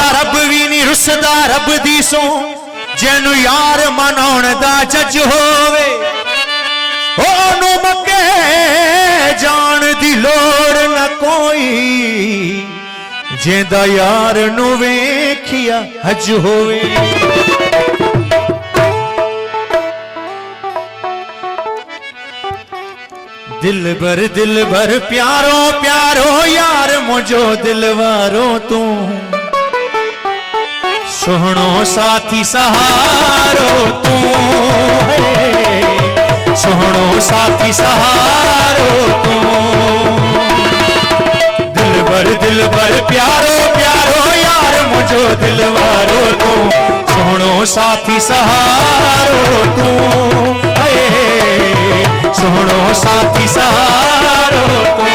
रब भी नहीं रुसदा रब दी सो जेनु यार मनाउण दा जज होवे ओनू मके जान दी लोड़ न कोई जेंदा यार नू वेखिया हज होवे। दिल भर प्यारो प्यारो यार मुझो दिलवारो तू सोहणो साथी सहारो तू सोहणो साथी सहारो तू। दिल भर प्यारो प्यारो यार मुझो दिलवारो तू सोहणो साथी सहारो तू सोहणो साथी सहारो तू।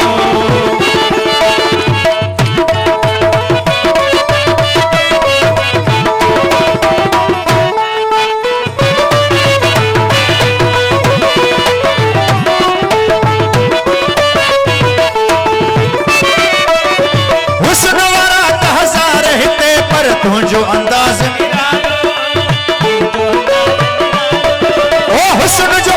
हुस्न वाला हजार रहते पर तुझो अंदाज ओ हुस्न जो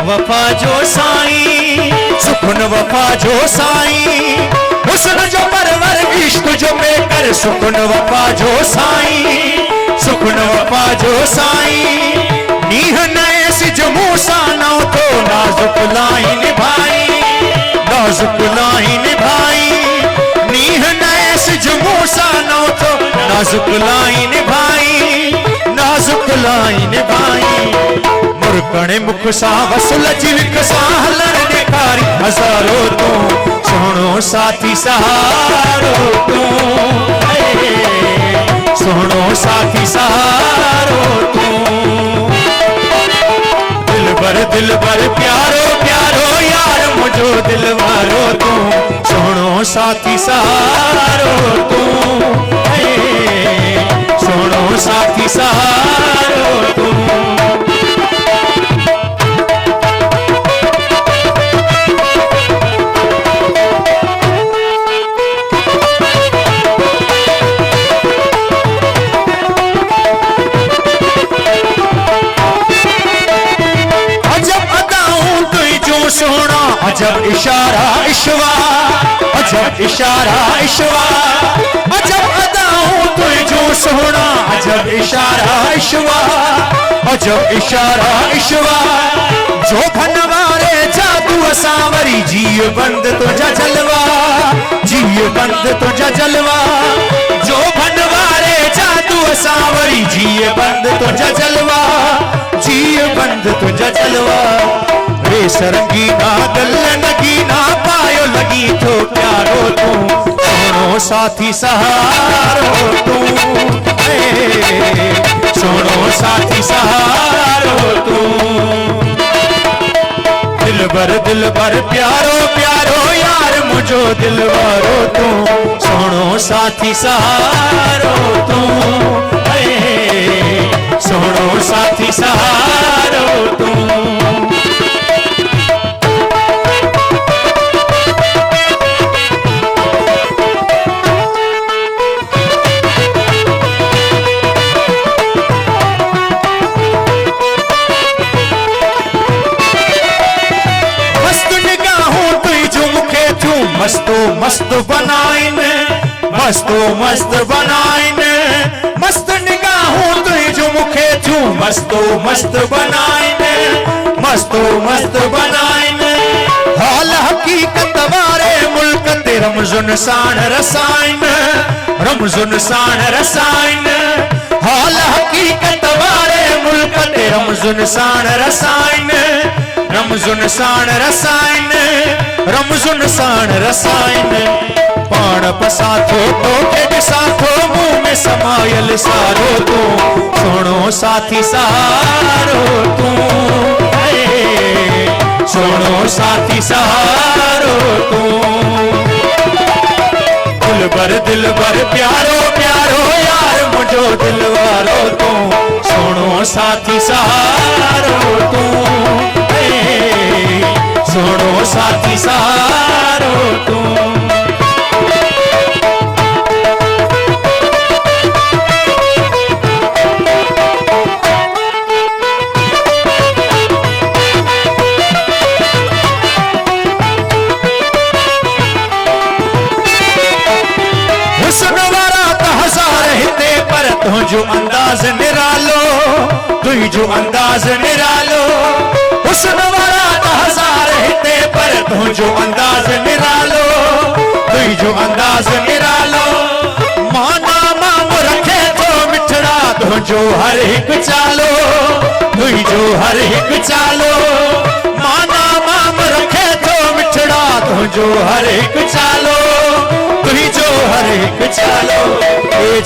वफा जो साईं सुखन वफा जो साईं हुस्न जो परवर इश्क जो बेकर सुखन वफा जो साईं सुखन वफा जो साईं। नीह नए सिज मूसा नौ तो नाजुक लाइन भाई नाजुक लाइन भाई नीह नए सिज मूसा नौ तो नाजुक लाइन भाई नाजुक लाइन भाई। मुरकणे मुख सा वसल जिविक सा हलण देखारी हजारो तू सोहणो साथी सहारो तू सोहणो साथी सहारो तू। दिल भर प्यारो प्यारो यार मुझो दिलवारो तू सोहणो साथी सहारो तू सोहणो साथी सहारो तू। अजब इशारा इश्वा अजब इशारा इश्वा अजब अदाऊं तुझो सोहना अजब इशारा इश्वा अजब इशारा इश्वा। जो भनवारे जादू असावरी जीव बंद तुझा जलवा जीव बंद तुझा जलवा। जो भनवारे जादू असावरी जीव बंद तुझा जलवा जीव बंद तुझा जलवा। सरंगीना गल नगीना पायो लगी तो प्यारो तू सोहणो साथी सहारो तू सोहणो साथी सहारो तू। दिल भर प्यारो प्यारो यार मुझो दिलवारो तू सोहणो साथी सहारो तू सोहणो साथी सहारो तू। मस्तो मस्त बनाइन मस्तो मस्त बनाइन मस्त निगाहों तुझो मुखे थू मस्तो मस्त बनाइन मस्तो मस्त बनाइन। हाल हकीकत वारे मुल्क ते रमजुन साण रसाइन रमजुन साण रसाइन। हाल हकीकत वारे मुल्क ते रमजुन साण रसाइन रमजुन साण रसाइन रमजुन साण रसाइन। पाण पसाथो तो के साथो मुंह में समायल सारो तू सोनो साथी सहारो तू सोनो साथी सहारो तू दिल बर प्यारो प्यारो यार मुझो दिलवारो तू सोनो साथी सहारो तू सोनो साथी सहारो तू तुझो अंदाज निरालो तुझो अंदाज निरालो हुस्न वाला हजार हिते पर तुझो अंदाज निरालो तुझो अंदाज निरालो माना माम रखे तो मिठड़ा तुझो हर एक चालो तुझो हर एक चालो माना माम रखे तो मिठड़ा तुझो हर एक चालो तुझो हर एक चालो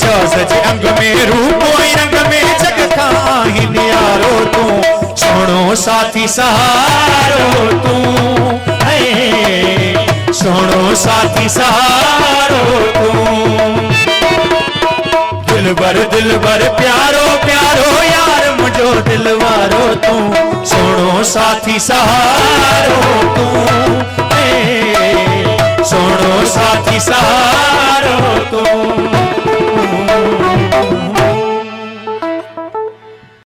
जो सच अंग में रूप रंग में जग खाही नियारो तू सोनो साथी सहारो तू सोनो साथी सहारो तू दिल बर प्यारो प्यारो यार मुझो दिलवारो तू सोनो साथी सहारो तू सोनो साथी सहारो तू